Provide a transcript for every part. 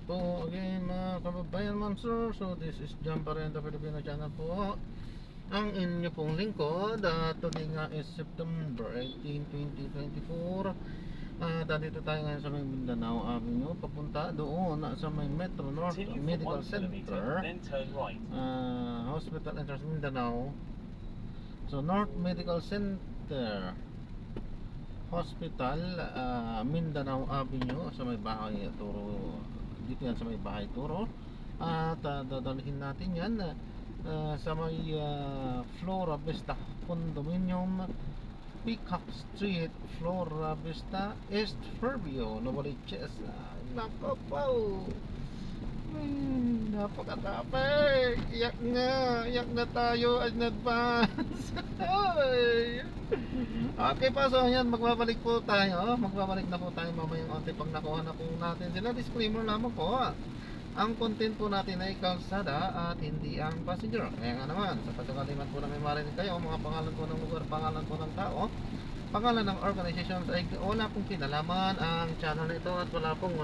po again mga kababayan, ma'am sir. So this is John Parenta Filipino channel po. Ang inyo pong lingkod. Today nga is September 18, 2024. Dito tayo ngayon sa may Mindanao Avenue. Papunta doon sa may Metro North Medical Center, Hospital Entrance Mindanao. So North Medical Center Hospital, Mindanao Avenue, sa may bahay Turo. Dito yan sa may bahay Turo. At dadalhin natin yan sa may Flora Vista Condominium, Peacock Street, Flora Vista, East Fairview, Novaliches. Nako po, napakatapik. Iyak na tayo in advance. Okay pa, so yan, magbabalik na po tayo mamayang onte pag nakuha na po natin sila. Disclaimer lamang po, ang content po natin ay kalsada at hindi ang passenger. Kaya nga naman, sa pagkakaliman po na may marinig kayo, mga pangalan po ng lugar, pangalan po ng tao, pangalan ng organizations, ay wala pong kinalaman ang channel na ito at wala pong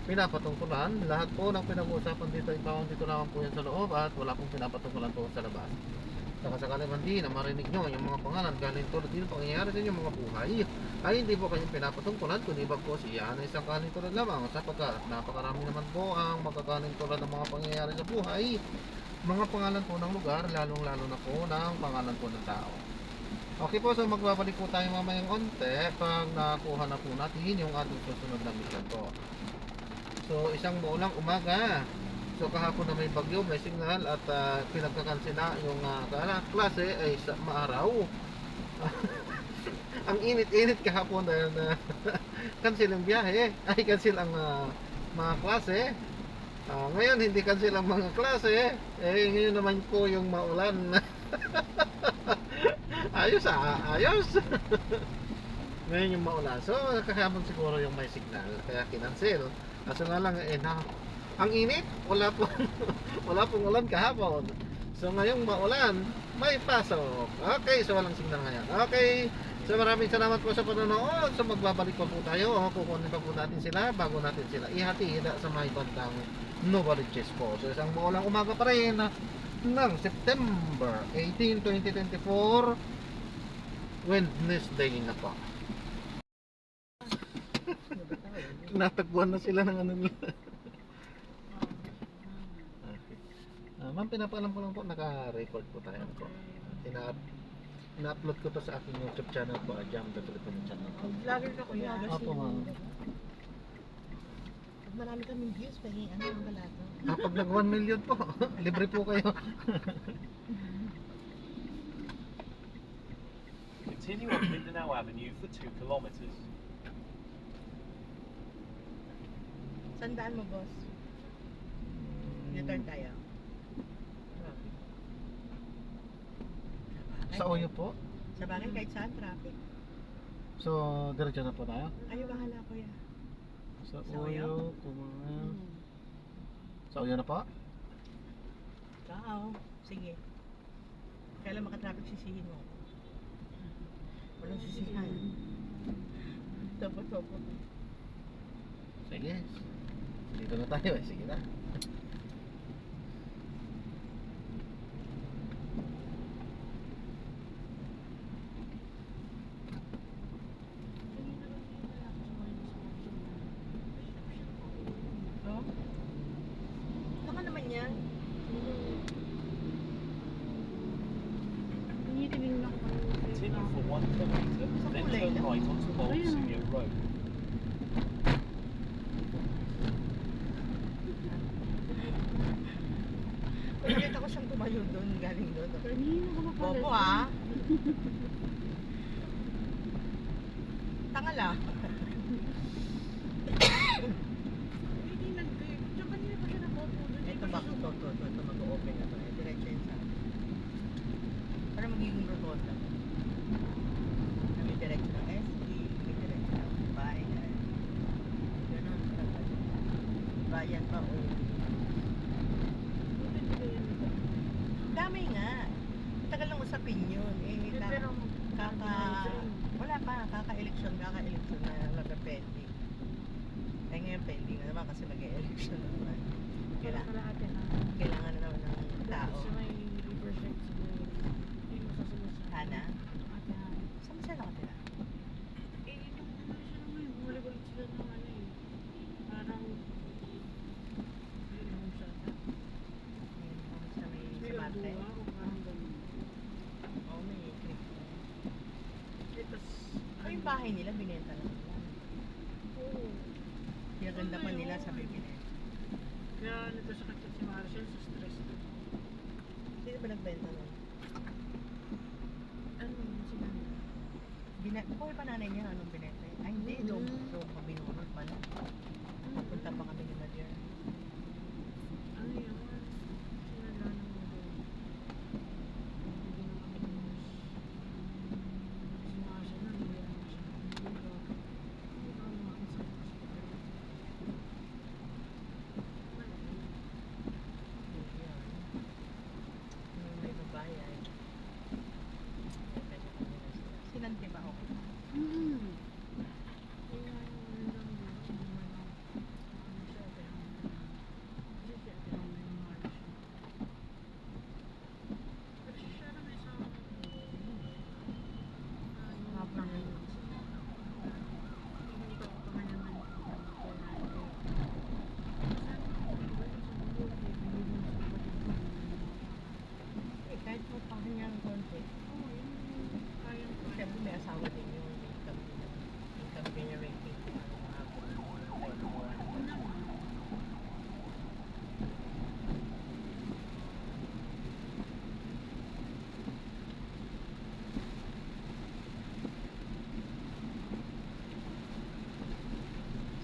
pinapatungkulan. Lahat po ng pinag-uusapan dito ay found dito lang po yan sa loob at wala pong pinapatungkulan po sa labas. Saka sakali man din na marinig nyo yung mga pangalan galing tulad dito pangyayari sa inyong mga buhay, ay hindi po kayong pinapatungkulan, kundi ba po siya na isang kanin tulad lamang, sapagkat napakarami naman po ang magkakanin tulad ng mga pangyayari sa buhay, mga pangalan po ng lugar, lalong lalo na po ng pangalan po ng tao. Okay po, so magbabalik po tayo mamayang onte pag nakuha na po natin yung ating susunod na mission po. So isang maulang umaga. So kahapon na may bagyo, may signal at pinagkakansela yung klase ay sa maaraw. Ang init-init kahapon dahil na cancel ang biyahe, ay cancel ang mga klase. Ngayon hindi cancel ang mga klase, ngayon naman po yung maulan. Ayos ayos. Ngayon yung maulan. So kahapon siguro yung may signal kaya kinansel. Kaso nga lang ang init, wala pong ulan kahapon. So ngayong maulan, may pasok. Okay, so walang signal ngayon. Okay, so maraming salamat po sa panonood. So magbabalik pa po tayo. Kukunin pa po natin sila bago natin sila ihati-hila sa may bandang Novaliches po. So isang maulang umaga pa rin ng September 18, 2024, Wednesday na po. Natagpuan na sila ng ano nila. Ma'am, pinapaalam ko lang po, naka-record po tayo po. Ina-upload ko to sa aking YouTube channel po, Jam the Philippine channel po. Vlogger ka kuya. Opo ma'am. Marami kaming views, pwede ano ang balato. Pag nag 1 million po, libre po kayo. Continue on Mindanao Avenue for 2 kilometers. Sandaan mo, boss. U-turn tayo. Sa Oyo po. Sa bagay kahit saan, traffic. So, diretso na po tayo. Ayaw bahala kuya. Sa Sa Oyo, sa Oyo na po? Oo, sige. Kailan makatraffic sisihin mo? Walang sisihan. Topo. Sige. Dito na tayo eh. Sige na. Saka naman yan. Continue for 1 kilometer, then turn right onto Molsuyo Road. Nakita ko siyang tumayo doon, galing doon. Kanina ka mapalad. Bobo ah. Tanga lang. Hindi nag-trip. Tsaka kanina pa siya nabobo doon. Ito ba? Ito mag-open na ito. Diretso yun sa para magiging rotonda. May diretso ng SD, may diretso ng bayan. Ganun. Bayan pa o. Dami nga. Tagal lang usapin yun. Pero wala pa. Kaka-eleksyon na nagpapende. Ay ngayon pending na naman kasi mag-e-election na naman. Kailangan kalahati na. Kailangan na naman ng tao. Sa may Riverside siguro. Yung masasagot sa Hana? Ate Hana. Saan siya nakatira? Eh, yung ano siya naman, bumalik-balik sila ng ano eh. Parang, ayun naman siya. Ayun, kung sa may May sa Marte. Ardua o parang ganun. Oo, may trip. Eh, tas, Ay, yung bahay nila, binenta lang nila. Oo. Yung ganda pa nila, sabi binenta. Kaya nito sa kanya si Marcel, sa stress na. Sino ba nagbenta nun? Ano yun sila? Buhay pa nanay niya, anong binenta yun? Ay, hindi. Doon pa binunod pala. Punta pa kami ni Madier. Ano yun? Sinala ng mga hindi na kami nus. Si Marcel na, hindi na siya. Hindi ba umakit sa hospital? Yung may babae ay sinanti ba ako? Kaya yung lang yun, naman ang ano siya, ate Hana. Kasi si ate Hana yung mahal siya. Pero siya na may asawa. Hapon na yun. Hindi ko pa man naman kaya Eh, kahit mo pa kanyang konti. oo, yun yung kayang ko. Siyempre may asawa din yung income generating hapon. Yun naman.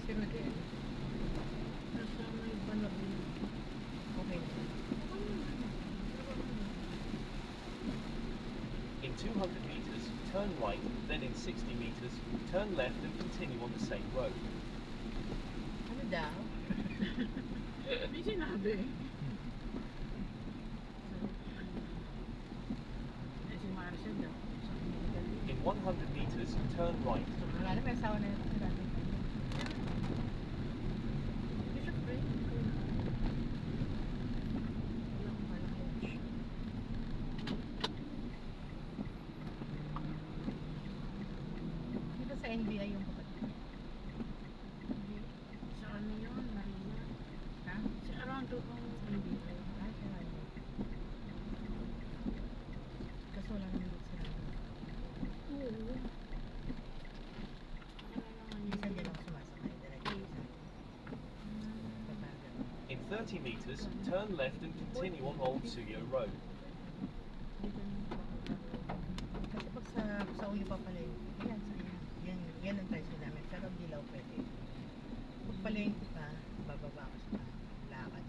Si Rodel, Nasa may banat din. okay na. In 200 meters, turn right, then in 60 meters, turn left and continue on the same road. Ano daw? May sinabi. Eh, si Marcel daw. Sa kanya In 100 meters, turn right. Wala na, may asawa na yun. Dati. Bishop Ray. Wala akong pala coach. Di ba sa NBI yung kapatid? Sa ano yun, Marina. Ha? Si around to kung hindi. Ay, kaya ano. Kaso wala naman dito sila. Oo. Minsan din ako sumasakay. Diretso sa Papagal. In 30 meters, turn left and continue on Old Suyo Road. Kasi pag sa uli pa pala yun, yan, yan ang presyo namin. Pero hindi lang pwede. Pag palengke ka, bababa ka sa lakad.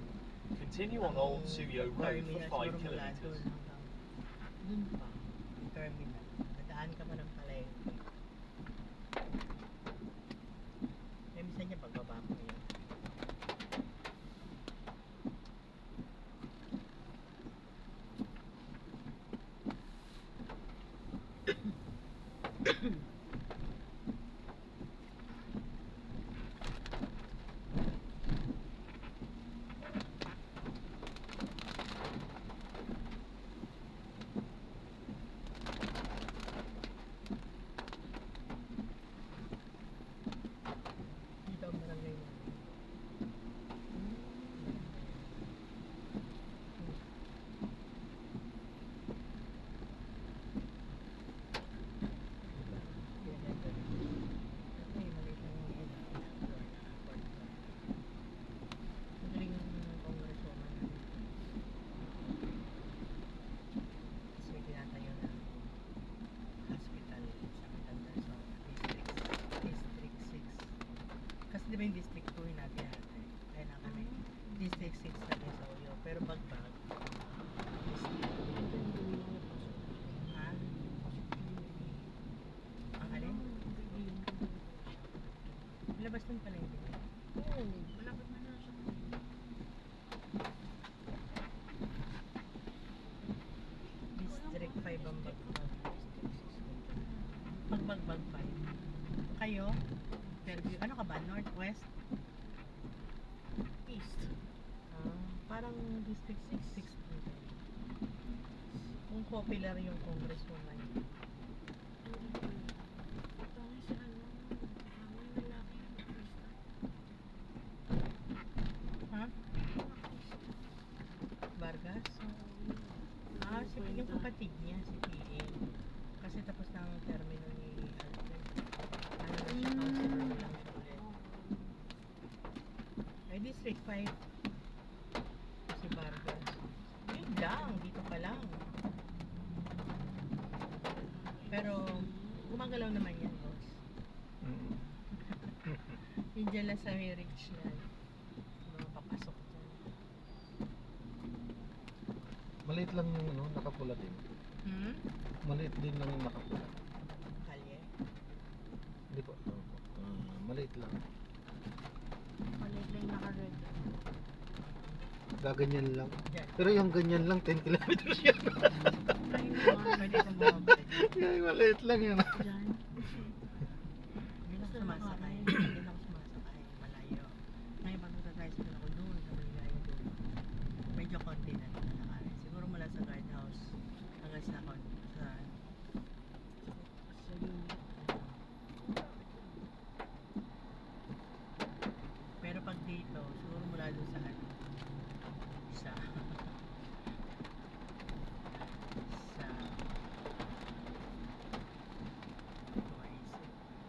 Continue on Old Suyo Road for 5 kilometers. Dun pa, terminal. Nadaan ka pa ng palengke. Eh, minsan niya pagbaba mo yun. Dito ang barangay namin. Magaling yung congresswoman namin. Kasi may tinatayo na hospital sa Catanzaro, District 6. Kasi di ba yung District 2 yung natin natin? Kaya na kami. District 6 natin sa Uyo. Pero bagbag. Ha? Ang alin? Labas nun pala yung dito. Oo, malapit na na siya. District 5 ang bagbag. Bagbag 5. Kayo? Fairview. Ano ka ba? Northwest? parang District 6 po. Kung popular yung congresswoman. Tangi si ano, may lalaki yung artista. Ha? Artista. Vargas? Oo, Ah, si yung kapatid niya, si PA. Kasi tapos na ang termino ni Alfred. Ano na siya, councilor na lang siya ulit. Ay, District 5. Si Vargas. Yun lang, dito pa lang. Pero, gumagalaw naman yan, boss. Mm. Yun dyan lang sa may rich na. Mga papasok dyan. Maliit lang yung ano, nakapula din. Hmm? Maliit din lang yung nakapula. Kalye? Hindi po. Maliit lang. Palit lang yung naka-red. Gaganyan lang. Dyan. Pero yung ganyan lang, 10 kilometers yan. Ay naman. Pwede kong bumabalik. Yung maliit lang yan. Diyan. Hindi na ako sumasakay. Hindi na ako sumasakay. Malayo. Ngayon pag nagtatricycle ako doon, sa Maligaya doon. Medyo konti na nalakarin. Siguro mula sa guardhouse hanggang sa pero pag dito, siguro mula doon sa ano, sa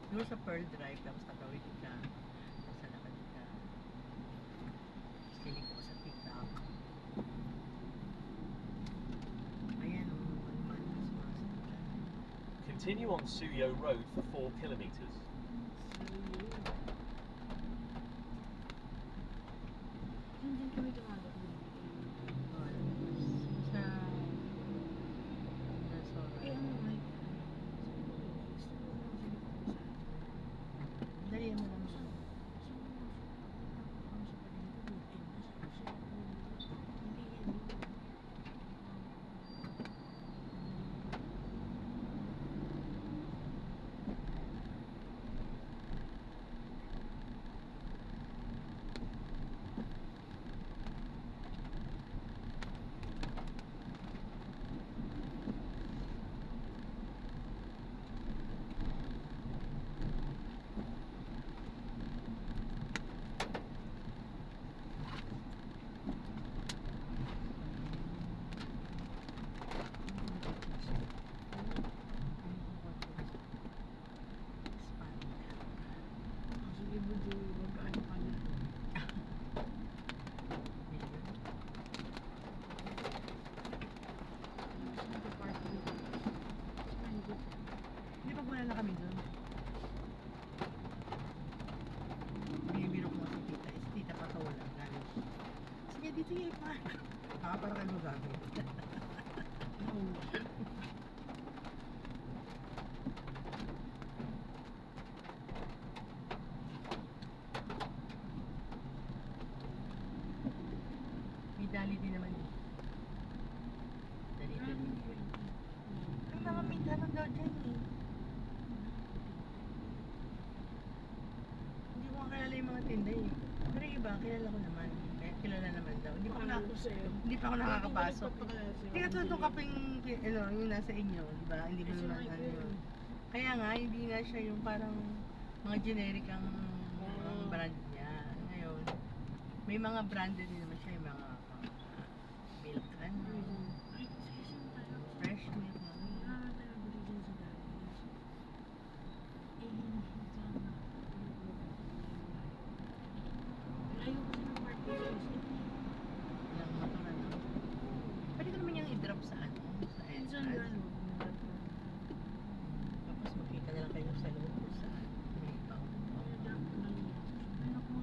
siguro sa Pearl Drive, tapos tatawid ka, sa lakad ka, sinig ko sa TikTok. Ayan, sumasakit. Continue on Suyo Road for 4 kilometres. Hindi kami tumagot. Sa Nasora. Eh, ano, may Dali mo lang siya. Sige, Bujo, mag-ano ka na. Nag-park dito. Spine ko. Hindi pa muna na kami doon. Binibiro ko si tita. Si tita pa ka wala. Galing. Sige, dito yung ipark. Para kayo gagawin. Oo. May dali din naman dito. Dali din. Ang mga may tanong daw dyan eh. Hindi ko kilala yung mga tinda eh. Pero yung iba, kilala ko naman. Kaya kilala naman daw. Pakilala ko sa'yo. Hindi pa ako nakakapasok. Pakilala sa'yo. Hindi ka tutong kaping, ano, yung nasa inyo, di ba? Hindi mo Kasi naman, like ano yun. yun. Kaya nga, hindi nga siya yung parang mga generic ang brand niya. Ngayon, may mga branded din naman siya, yung mga milk, ano, Ay, sige, sino tayo? fresh milk, ano. Wala tayo bili dyan sa Darius. Eh, sana. Layo kasi ng park dito. Ilang motor, ano. Pwede ko naman yung i-drop sa ano, sa Minsan entrance. gano'n. Tapos makita na lang kayo sa loob kung saan. May pang. Drop ko lang yun. Ano kung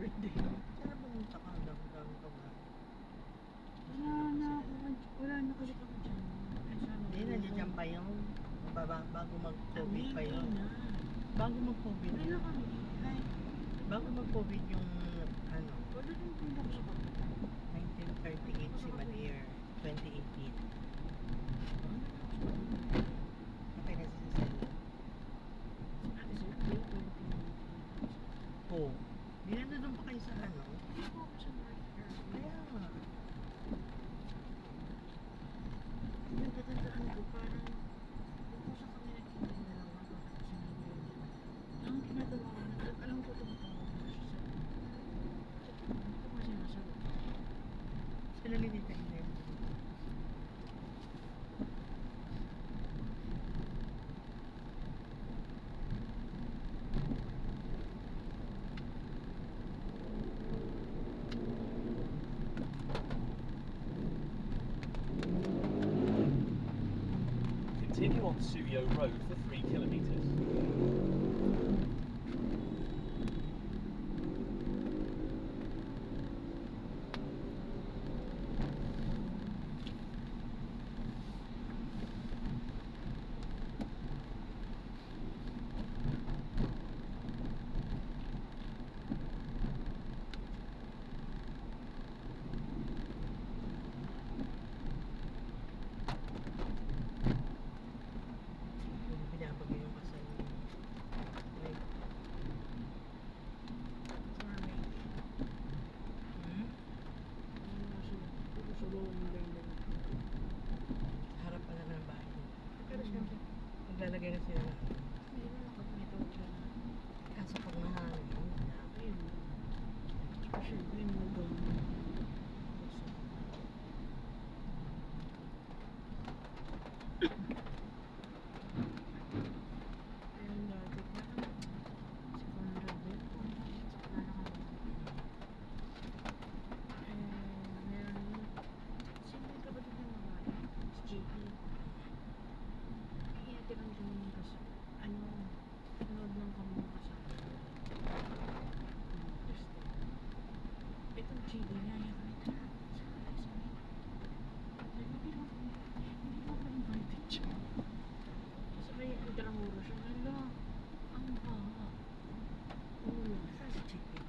Hindi. Sana pumunta ka hanggang ka ba? Wala na kasi kami dyan. Ay, sana. Hindi, nandiyan pa yun. Bago mag-COVID pa yun. Hindi na. Bago mag-COVID Wala yun. kami. Ay, Bago mag-COVID yung ano, wala din punta ko sa kapatid. 1938 si Malier, 2018. Okay na si Cecil. Ate sir, May 20. Oo. Di nandun pa kayo sa ano? Hindi po ako sa North Carolina. Kaya nga. Yung katandaan ko, parang kung po sa kami nagkita yung dalawa, bakit ko sinabi yun? Ang tinatawagan, alam ko tumutawag na siya sa hindi ko kasi nasagot. Sila ni Tita Inen. Continue on Suyo Road for 3 kilometres. Yung binabagay yung kasal ni Ray. Sorry. Hmm? Ano nga siya? Puro sa loob ng lang. Harap pala ng bahay niya. Pero syempre, maglalagay na sila ng Hindi na nakapito siya na. kaso pag mahangin. Ayun. Tsaka syempre, mga gawin. Ayun dati, parang si Conrad din. Sa kanila kami. Meron yun. Sino yung kapatid ng babae? Si JP. Iatiran kami ng kasama. Ano, nanood lang kami ng kasama. Gusto. Itong JD niya, yan kami tara. Sabi, hindi mo ako invited siya. Sabi, nagkaranguro siya. Hala, ang baha. Ulo. Saan si Chicky?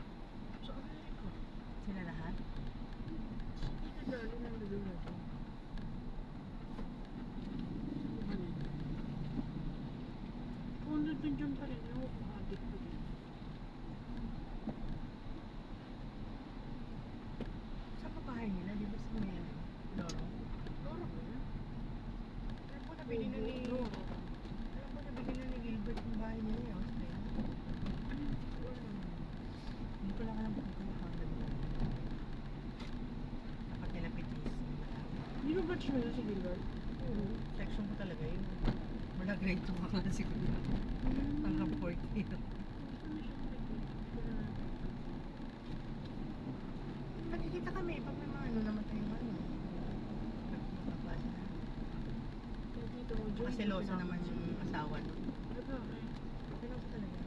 Sa Amerika. Sila lahat? Hindi ka dali ng lalo natin. Ano? Kung nandun pa rin, ako kung addict pa din. Saan pa bahay nila? Di ba sa may ano? Loro? Loro ba yan? Alam ko nabili na ni... Loro. Alam ko nabili na ni Gilbert yung bahay nila eh. Austria. Ano yung siguro naman? Hindi ko lang alam kung kaya kang nabili. Dapat nila pitis. Hindi ba batch mo yun si Gilbert? Oo. Section ko talaga yun. Mula grade 2 ka na siguro. Hanggang 14. Ano siya nag-gilbert? Nagkikita kami pag may mga ano namatay yung ano. Nagpapabas na. Dito mo, Joy. Kasi losa naman yung asawa no. Ano ba? Pero ko talaga.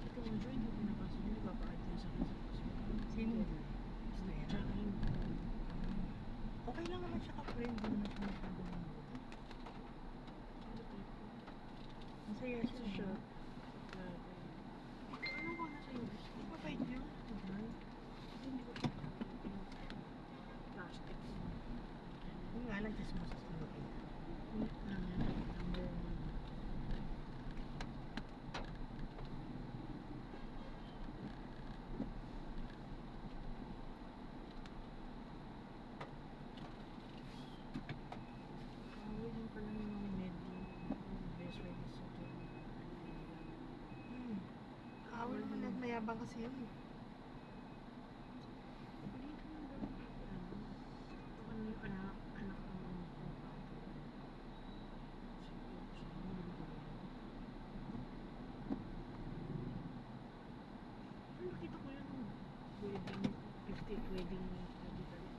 Dito mo, Joy. Hindi ko pinapansin yun. Nagpapakita niya sa akin sa hospital. Sino? Gusto yan? Tsaka yun. Okay lang naman siya ka-friend. Hindi naman siya masyadong masaya Kasi siya. siya. Ano ko na sa US? Mabait yun. Diba? Hindi ko plastic. Yung nga lang, just masas mo eh. Number one. Awal din pala yung mga medyo best way is ito. Awal naman at mayabang kasi yun. Dito na daw ano yung anak ng nakita ko yun wedding 50th wedding anniversary.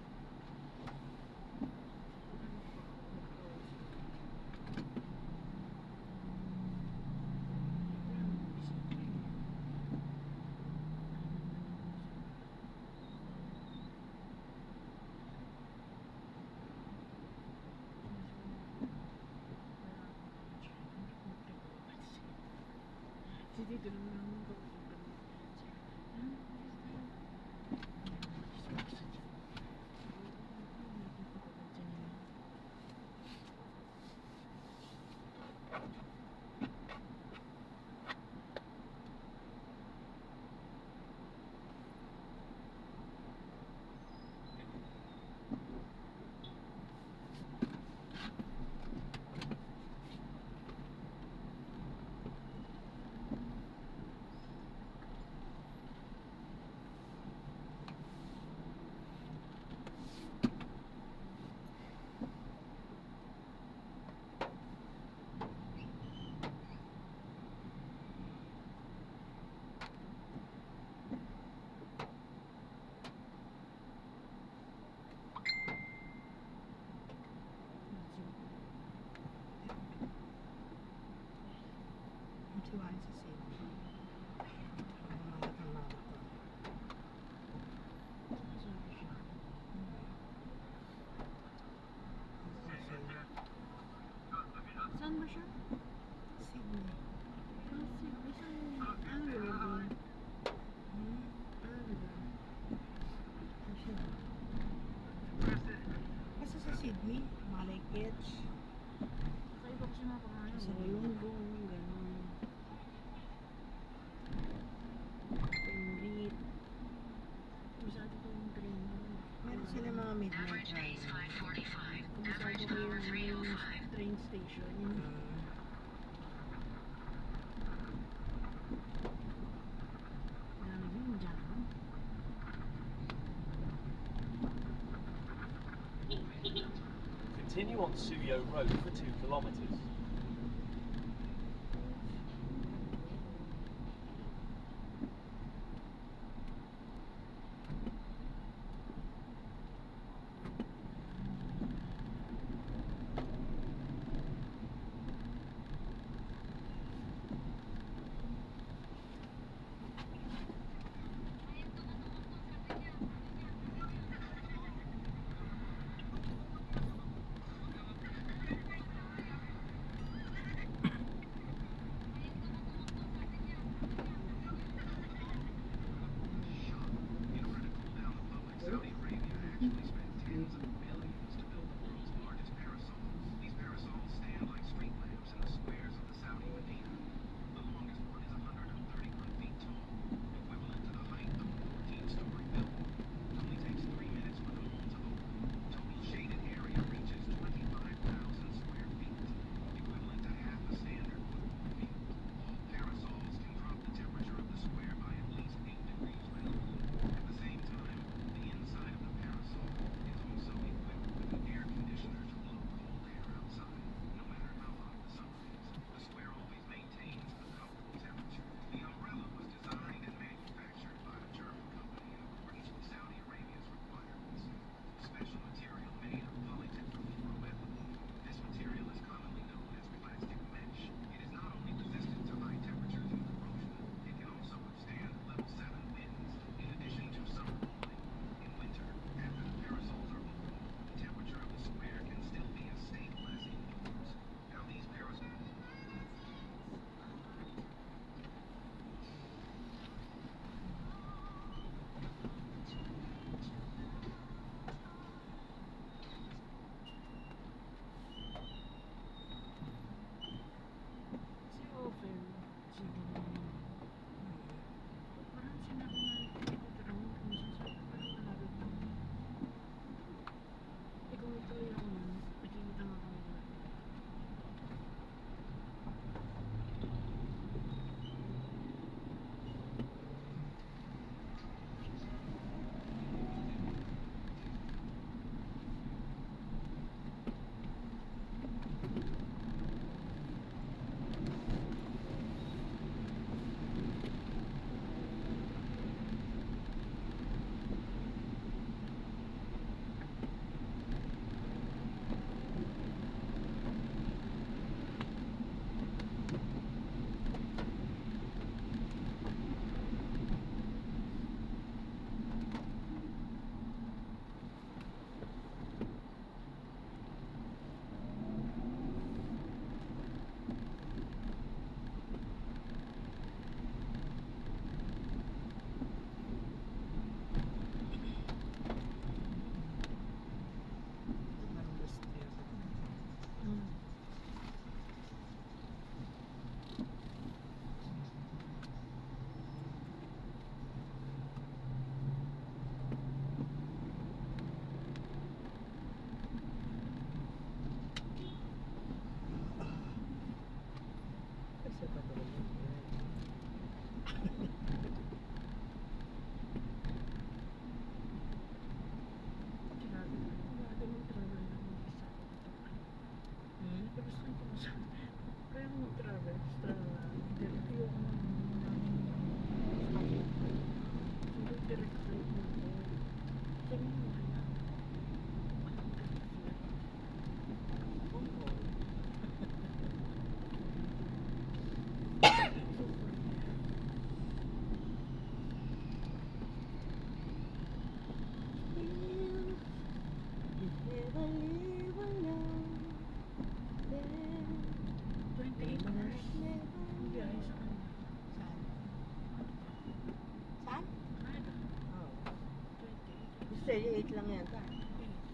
Si Tito lang naman ko. Ang siwain sa sale. Ang malat ng malat ko. Saan ba siya? Sydney. Kasi, ano yun? Hmm? Ano ba? Ano siya? Kasi sa Sydney, Malekech, Kakaiba kasi mga pangalan. sa Lulungbong, gano'n. Penrit. Masyado ko yung train mo. Meron sila mga midnight ride. Masyado ko yung train station. Dami yun dyan. Continue on Suyo Road for 2 kilometres. sa'yo 8 lang yata.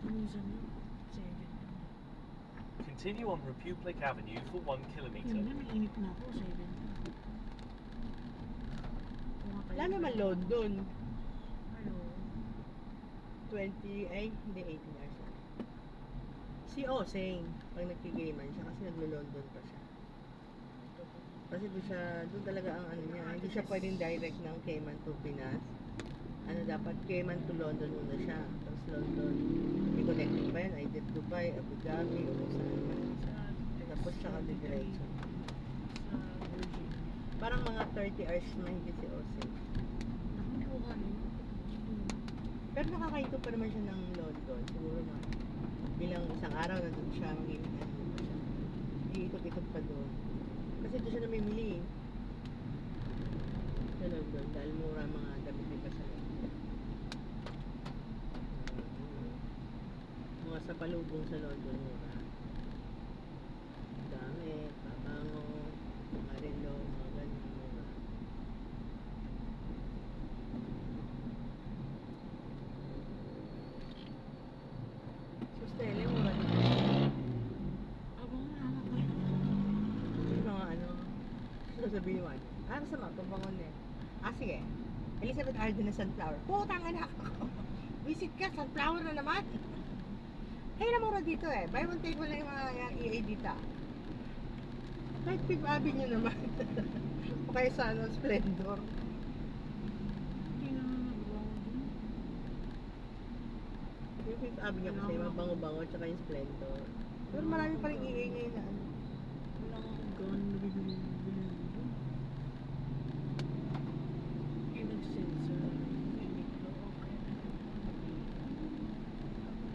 Minsan yun. 7. Continue on Republic Avenue for 1 kilometer. Hindi, may init na ako. 7 na. Wala naman load dun. Hello. 20, ay, hindi 18 hours lang. Si Oseng, pag nagkigaman siya kasi naglo-London pa siya. Kasi doon talaga ang ano niya, hindi siya pwedeng direct ng Cayman to Pinas. Ano dapat, Cayman to London muna siya. Tapos London, may connecting pa yan, either Dubai, Abu Dhabi, o kung saan man. Tapos saka diretso. Sa Virgin. Parang mga 30 hours mahigit si Oseng. Naku, hindi ko kanin. Pero nakakaito pa naman siya ng London. Siguro na bilang isang araw na doon siya, mag-iikot pa siya. Iikot-ikot pa doon. Kasi doon siya namimili eh. Sa London, dahil mura mga damit nila sa London. Mga sa palubong sa London, mura. Damit, pabango, mga relo, mga ganyan, mura. Sustele, mura dito. Abang naman ko. Yung mga ano, sasabihin mo ano. Ah, masama, pabangon eh. Ah, sige. Elizabeth Arden na sunflower. Putang anak ko. Visit ka, sunflower na naman. Kaya na mura dito eh. Buy one take one lang yung mga EA dito. Kahit Fifth Avenue naman. O kaya sa ano, Splendor. Hindi na nagbawa din. Yung Fifth Avenue kasi yung mga bango-bango tsaka yung Splendor. Pero marami pa rin EA ngayon na ano. Wala akong gawin na bibili dito. Yung nag-send sa Uniqlo. Okay.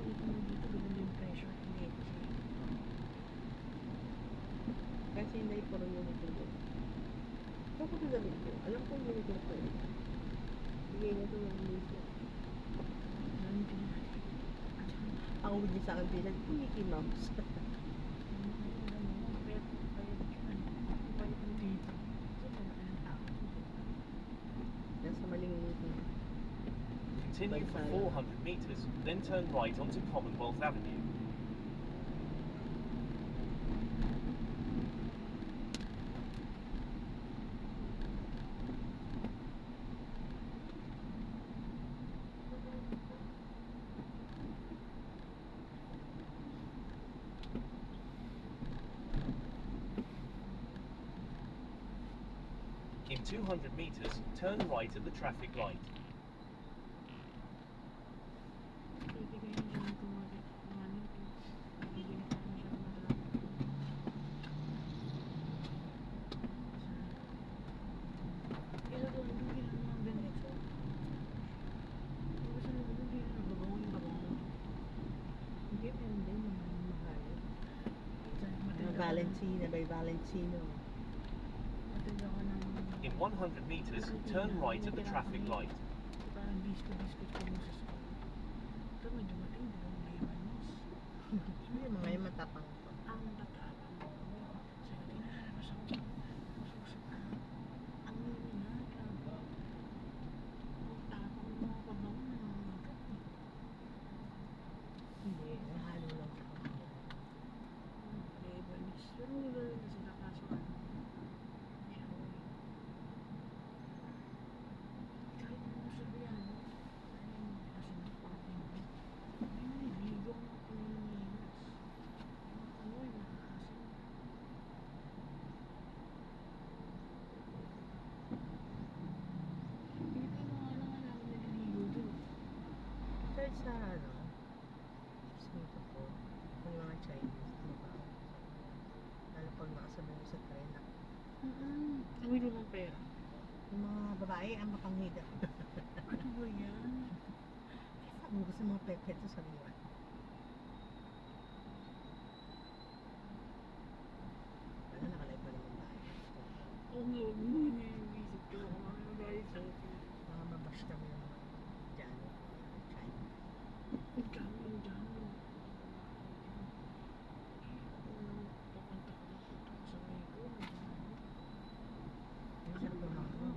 Dito, ganun yung pressure. Hindi. Kasi hindi puro Uniqlo doon. Saan ko ito damit ko? Alam ko yung Uniqlo ko eh. Bigay na ito ng Uniqlo. Ganun din natin. Ang uwi niya sa akin pinag Mickey Mouse. Nasa maling Continue for 400 meters, then turn right onto Commonwealth Avenue. In 200 meters, turn right at the traffic light. hindi, meron din mga mahal. Mga Valentino, by Valentino. In 100 meters, turn right at the traffic light. Parang disco-disco ko mo sa school. Ito medyo matindi ang may manos. Hindi, mga yung matapang pa. Ang tatapang ko. Sabi ko, tinalabas ako. Masusok ka. Ang nini na, grabe. Ang tapang mo mga pabango na mga makeup. Hindi, nahalo lang sa kapatid. Lebanese. Pero nilalo na sila kaso ano. Showy. Kahit mo sabihan, ayun, kasi napatin ko. Ay, nalibigo ang mga Pilipinas. Ano yung nakakasin? Pilipino nga lang alam naliligo dun. Kahit sa ano, sa Singapore, yung mga Chinese, di ba? Lalo pag nakasabay mo sa tren, Ang wilo ng pera. yung mga babae ang mapanghida. Ano ba yan? Sabi ko sa mga pet-pet sa sabihan. Ano, nakalay pa naman tayo. Oo nga, huwag mo iniisip ko. Baka magalit sa akin. Mga mabash kami ng mga dyan, China. Ang dami ang dami. Papunta ko na punta ko sa Mexico. Yung sarap ng mga ano.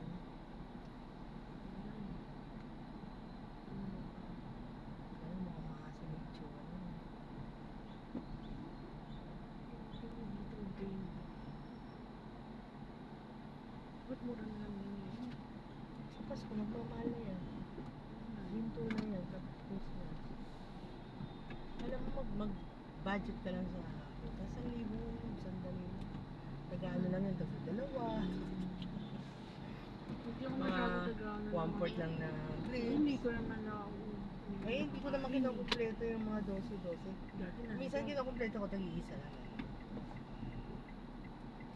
Ba't mura na lang yun eh? Sa Pasko, magmamahal na yan. Hinto na yan, tapos Christmas. Alam mo, mag-budget ka lang sa akin. Tapos 1,000, 1,000. Nag-ano lang yun, tapos dalawa. Hindi ako Mga masyado nag-ano. 1/4 lang na Hindi drinks. ko naman na ako. Eh, hindi ko naman kinukumpleto yung mga 12. Dati na. Minsan kinukumpleto ko tag-iisa lang.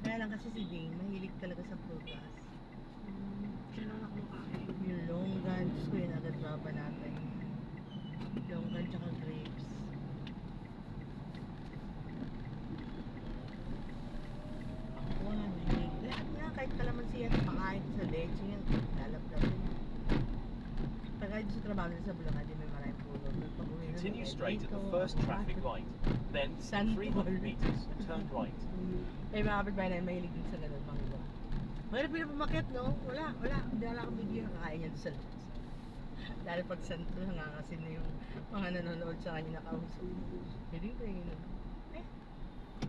Kaya lang kasi si Ding, mahilig talaga sa prutas. Sino na kumakain? Yung longgan, Diyos ko yun agad babanatan. Longgan tsaka grapes. Ako nga, mahilig. Lahat nga, kahit kalamansi yan, pakain sa leche yan, lalap-lap yun. Pag kahit sa trabaho nila sa Bulacan, di may maraming puno. Pag-uwi na Continue nila, straight at the dito, first traffic light. Then, San 300 Paul. meters, turn right. Eh, mga kapitbahay na mahilig din sa ganun, mga iba. Mahirap yun pumakit, no? Wala. Hindi wala akong video kakain niya doon sa labas. Dahil pag santo, nangangasin na yung mga nanonood sa kanya nakausap. Pwede ko yun. Eh,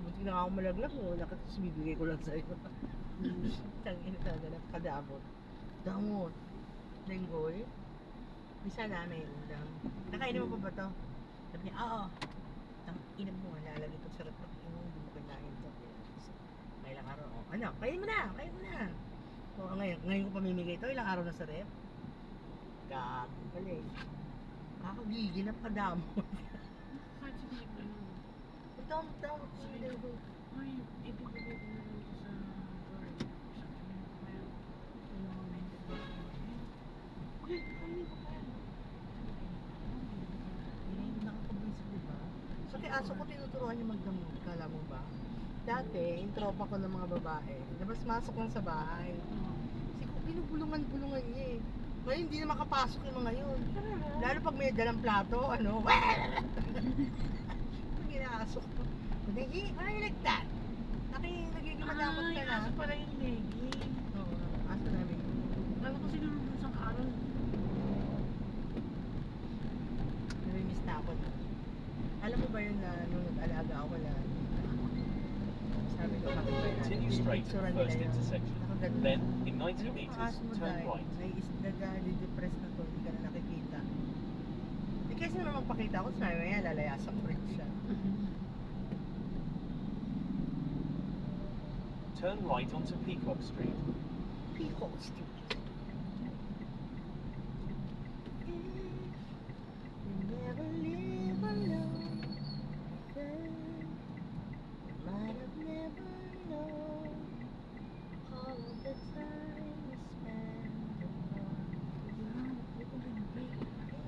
buti na ako malaglag mo. Tapos bibigay ko lang sa'yo. Tangin talaga, napakadamot. Damot. Lenggoy. Bisa namin ulam. Nakainin mo pa ba to? Sabi niya, oo. Inam mo, lalagay pag sarap ng hindi mo kinain to. May ilang araw. Oh, ano, kain mo na. O, ngayon ko pamimigay to, ilang araw na sa rep. Gago pala eh. Kakagigil na padamo. Kahit si Philip na yun. Damot sila ko. Ay, ibibigay ko na lang ito sa guard. Sabi niya, kaya yung mga maintenance. Okay, kainin ko pa yan. Nakakabisip, di ba? Pati aso ko tinuturuan niya magdamot, kala mo ba? Dati, yung tropa ko ng mga babae, labas-masok lang sa bahay. Kasi kung binubulungan-bulungan niya eh. Ngayon, hindi na makapasok yung mga yun. Lalo pag may dalang plato, ano, pag ginasok ko. Nagiging, why like that? Nagiging madamot ka na. Aso pala yung Negi. Oo, aso namin. Alam ko siguro dun sa karon. Namimiss na ako. Alam mo ba yun na nung nag-alaga ako wala? Sabi ko, bakit ba yun? Continue straight at the first intersection. Nakaganda. Then, in 90 Ano kung meters, aso mo turn dahil right. nag-depress na to, hindi ka na nakikita. Hindi kasi naman magpakita ako, sabi mo yan, lalayasan ko rin siya. Turn right onto Peacock Street. Peacock Street. You never live alone, girl. You might have never known all of the time we spend apart.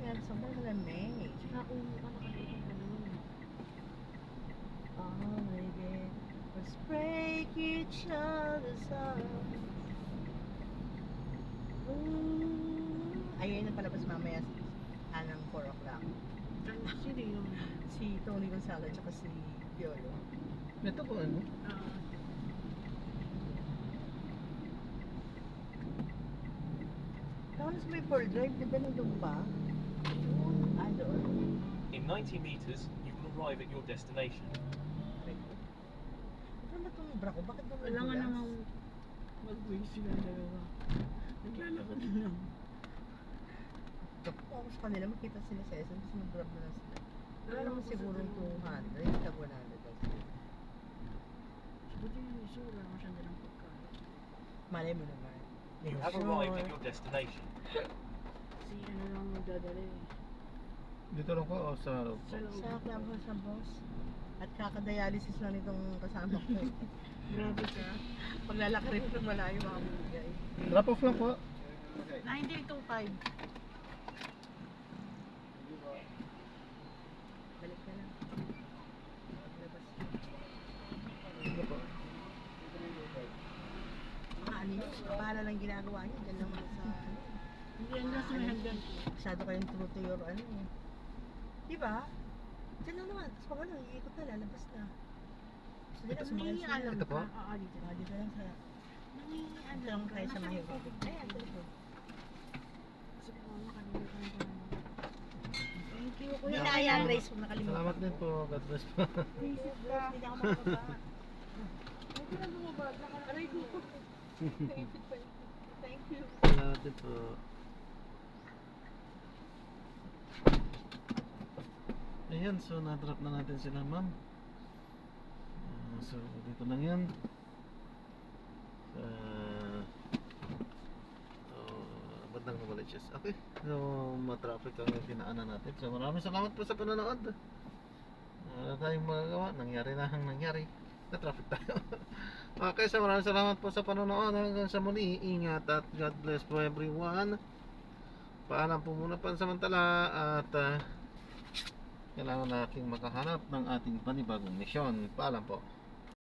Ayan, sobrang malamig. Saka kung nakalimutan ko naman. All we did was break each other's hearts. Ayun na palabas mamaya anang 4 o'clock. Sino yun? Si Tony Gonzalo at si Piolo. Ito po ano? Tapos may Pearl Drive, di ba nandun pa? Ah, doon. In 90 meters, you will arrive at your destination. Ano ba itong bra ko? Bakit ba Wala nga namang mag-waste sila dalawa. Naglalakad na lang. Kung ako sa kanila, makita sila sa SM, tapos mag-grab na lang sila. Wala naman sigurong 200, tag 100 lang sila. Buti yung iso, wala naman siya nilang pagkain. Malay mo naman. You have arrived at your destination. Kasi ano lang magdadala eh. Dito lang po o sa loob? Sa loob. Sa clubhouse sa boss. At kakadialysis lang nitong kasama ko eh. Grabe ka. Paglalaki rin ng malayo mga bigay. Drop off lang po. 1925. Balik ka lang. Labas. Dito po. Mga ano yun, kapahala lang ginagawa niyo. Diyan lang mga sa ano. Hindi yan nasa may hagdan. Masyado kayong true to your ano eh. Di ba? Diyan lang naman. Tapos pag ano, iikot na, lalabas na. Gusto nila sumakay sa Nangingialam Ito po? ka? Oo, dito. Dito lang sa... Nangingialam Dito lang ka? tayo sa Nasaan Mayo. yung tubig? Ayan, dito. Kasi kung makalimutan ko na. Thank you, Hindi kuya. na yan, Grace, kung nakalimutan. Salamat din po. God bless po. Visit ka. Hindi na ako makakaba. Huwag ka na bumaba. Aray ko. Thank you. Salamat po. Ayan, so na-drop na natin sila, ma'am. So, dito lang yan. Bandang Novaliches. Okay, so matraffic ang tinaanan natin. So maraming salamat po sa panonood. Wala tayong magagawa. Nangyari na ang nangyari. Na-traffic tayo. Okay, so maraming salamat po sa panonood. Hanggang sa muli, ingat at God bless po everyone. Paalam po muna pansamantala at kailangan nating makahanap ng ating panibagong misyon. Paalam po.